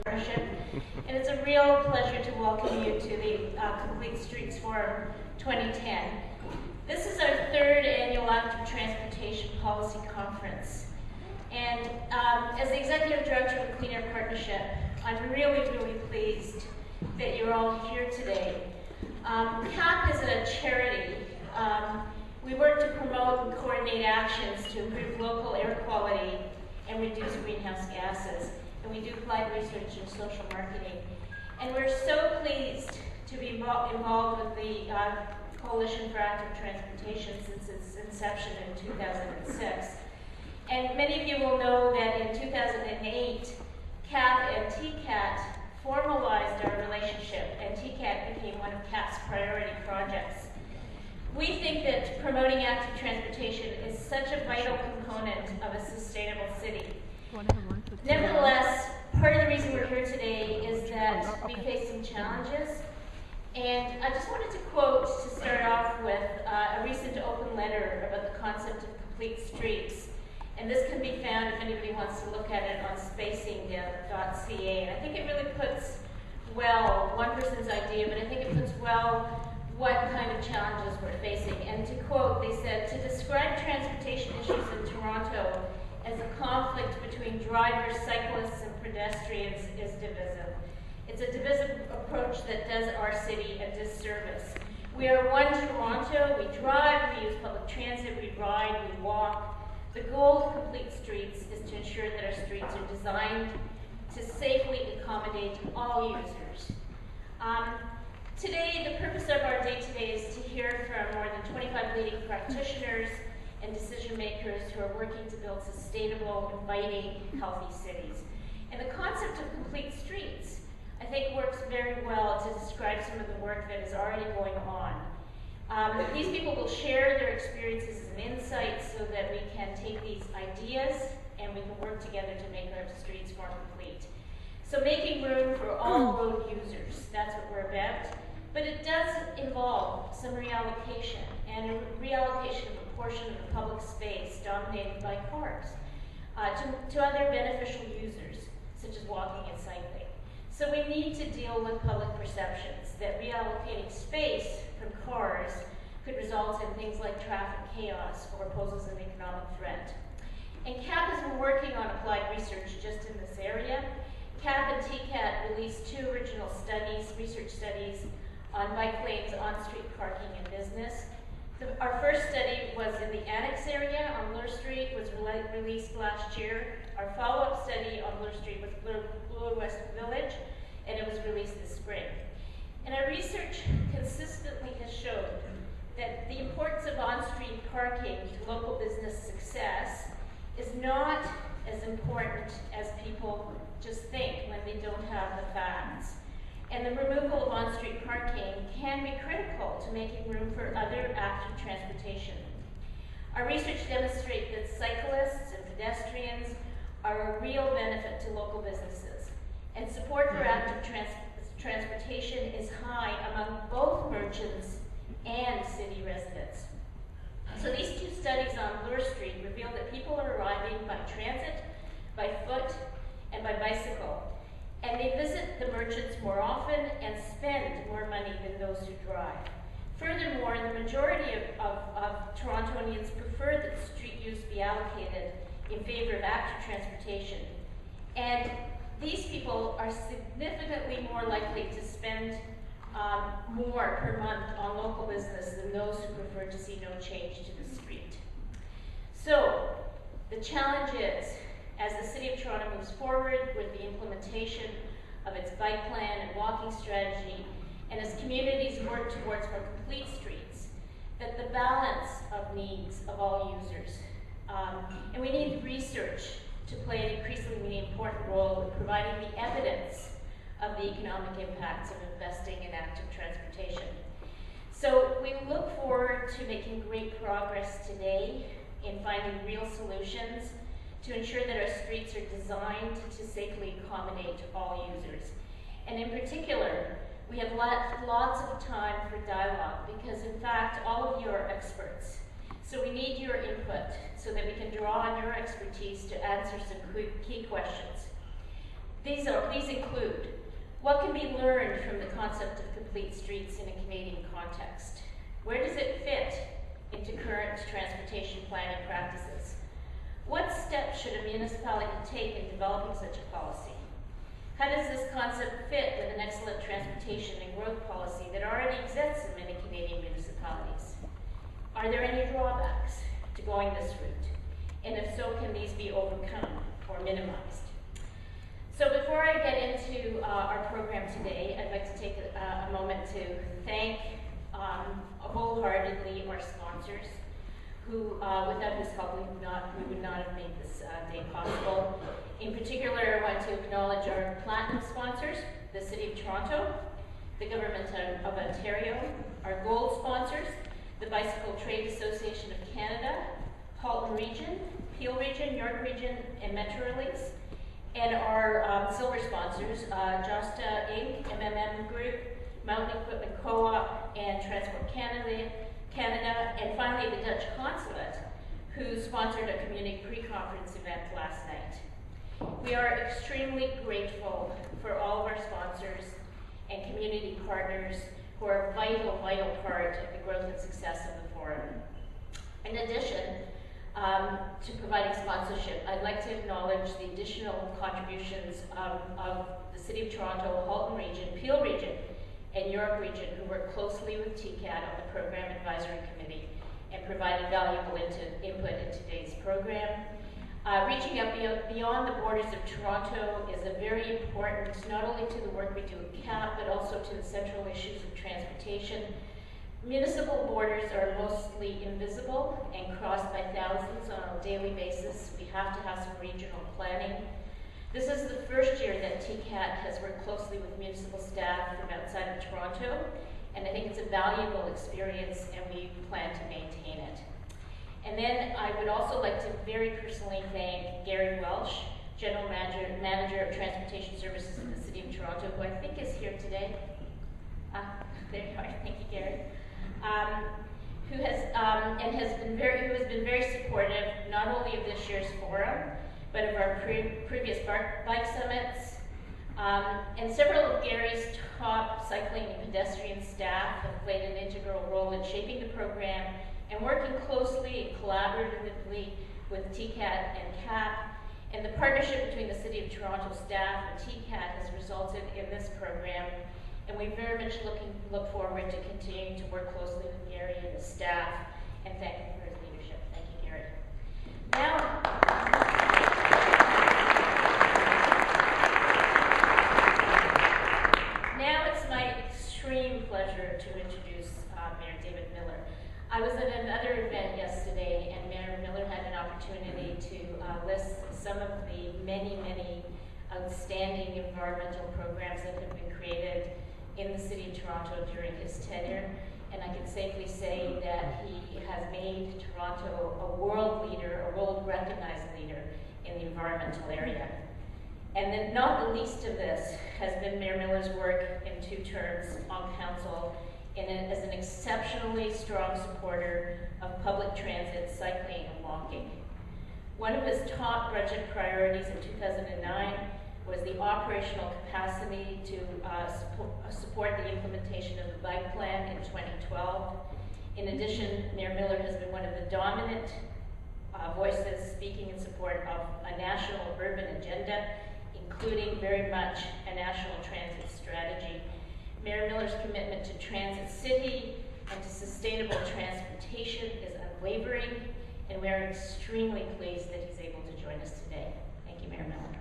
Worship. And it's a real pleasure to welcome you to the Complete Streets Forum 2010. This is our third annual Active Transportation Policy Conference. And as the Executive Director of the Clean Air Partnership, I'm really pleased that you're all here today. CAP is a charity. We work to promote and coordinate actions to improve local air quality and reduce greenhouse gases. And we do applied research and social marketing. And we're so pleased to be involved with the Coalition for Active Transportation since its inception in 2006. And many of you will know that in 2008, CAP and TCAT formalized our relationship, and TCAT became one of CAP's priority projects. We think that promoting active transportation is such a vital component of a sustainable city. Nevertheless, part of the reason we're here today is that we face some challenges. And I just wanted to quote, to start off with, a recent open letter about the concept of complete streets. And this can be found if anybody wants to look at it on spacing.ca. And I think it really puts well one person's idea, but I think it puts well what kind of challenges we're facing. And to quote, they said, to describe transportation issues in Toronto as a conflict between drivers, cyclists, and pedestrians is divisive. It's a divisive approach that does our city a disservice. We are one Toronto. We drive, we use public transit, we ride, we walk. The goal of Complete Streets is to ensure that our streets are designed to safely accommodate all users. Today, the purpose of our day today is to hear from more than 25 leading practitioners and decision makers who are working to build sustainable, inviting, healthy cities. And the concept of complete streets, I think, works very well to describe some of the work that is already going on. These people will share their experiences and insights so that we can take these ideas and we can work together to make our streets more complete. So making room for all road users, that's what we're about. But it does involve some reallocation, and a reallocation of a portion of the public space dominated by cars to other beneficial users, such as walking and cycling. So we need to deal with public perceptions that reallocating space from cars could result in things like traffic chaos or poses an economic threat. And CAP has been working on applied research just in this area. CAP and TCAT released two original studies, research studies, on bike lanes, on-street parking, and business. Our first study was in the Annex area on Bloor Street, was released last year. Our follow-up study on Bloor Street was Bloor West Village, and it was released this spring. And our research consistently has showed that the importance of on-street parking to local business success is not as important as people just think when they don't have the facts. And the removal of on-street parking can be critical to making room for other active transportation. Our research demonstrates that cyclists and pedestrians are a real benefit to local businesses, and support for active transportation is high among both merchants and city residents. So these two studies on Bloor Street reveal that people are arriving by transit, by foot, and by bicycle. And they visit the merchants more often and spend more money than those who drive. Furthermore, the majority of Torontonians prefer that street use be allocated in favor of active transportation. And these people are significantly more likely to spend more per month on local business than those who prefer to see no change to the street. So, the challenge is, as the City of Toronto moves forward with the implementation of its bike plan and walking strategy, and as communities work towards more complete streets, that the balance of needs of all users, and we need research to play an increasingly important role in providing the evidence of the economic impacts of investing in active transportation. So we look forward to making great progress today in finding real solutions to ensure that our streets are designed to safely accommodate all users. And in particular, we have lots of time for dialogue because, in fact, all of you are experts. So we need your input so that we can draw on your expertise to answer some key questions. These include what can be learned from the concept of complete streets in a Canadian context. Where does it fit into current transportation planning practices? What steps should a municipality take in developing such a policy? How does this concept fit with an excellent transportation and growth policy that already exists in many Canadian municipalities? Are there any drawbacks to going this route? And if so, can these be overcome or minimized? So before I get into our program today, I'd like to take a moment to thank wholeheartedly our sponsors, who, without whose help, we would not have made this day possible. In particular, I want to acknowledge our platinum sponsors, the City of Toronto, the Government of Ontario, our gold sponsors, the Bicycle Trade Association of Canada, Halton Region, Peel Region, York Region, and Metro Release, and our silver sponsors, Josta Inc., MMM Group, Mountain Equipment Co-op, and Transport Canada, and finally the Dutch Consulate, who sponsored a community pre-conference event last night. We are extremely grateful for all of our sponsors and community partners who are a vital part of the growth and success of the forum. In addition to providing sponsorship, I'd like to acknowledge the additional contributions of the City of Toronto, Halton Region, Peel Region, and York Region, who work closely with TCAT on the Program Advisory Committee and provided valuable input in today's program. Reaching out beyond the borders of Toronto is a very important, not only to the work we do at CAP, but also to the central issues of transportation. Municipal borders are mostly invisible and crossed by thousands on a daily basis. We have to have some regional planning. This is the first year that TCAT has worked closely with municipal staff from outside of Toronto, and I think it's a valuable experience, and we plan to maintain it. And then I would also like to very personally thank Gary Welsh, General Manager of Transportation Services in the City of Toronto, who I think is here today. There you are. Thank you, Gary. Who has been very supportive not only of this year's forum, but of our previous bike summits. And several of Gary's top cycling and pedestrian staff have played an integral role in shaping the program and working closely and collaboratively with TCAT and CAP. And the partnership between the City of Toronto staff and TCAT has resulted in this program. And we very much look forward to continuing to work closely with Gary and his staff, and thank him for his leadership. Thank you, Gary. Now it's my extreme pleasure to introduce Mayor David Miller. I was at another event yesterday, and Mayor Miller had an opportunity to list some of the many outstanding environmental programs that have been created in the City of Toronto during his tenure. And I can safely say that he has made Toronto a world leader, a world-recognized leader in the environmental area. And then not the least of this has been Mayor Miller's work in 2 terms on council as an exceptionally strong supporter of public transit, cycling, and walking. One of his top budget priorities in 2009 was the operational capacity to support the implementation of the bike plan in 2012. In addition, Mayor Miller has been one of the dominant voices speaking in support of a national urban agenda, including very much a national transit strategy. Mayor Miller's commitment to Transit City and to sustainable transportation is unwavering, and we are extremely pleased that he's able to join us today. Thank you, Mayor Miller.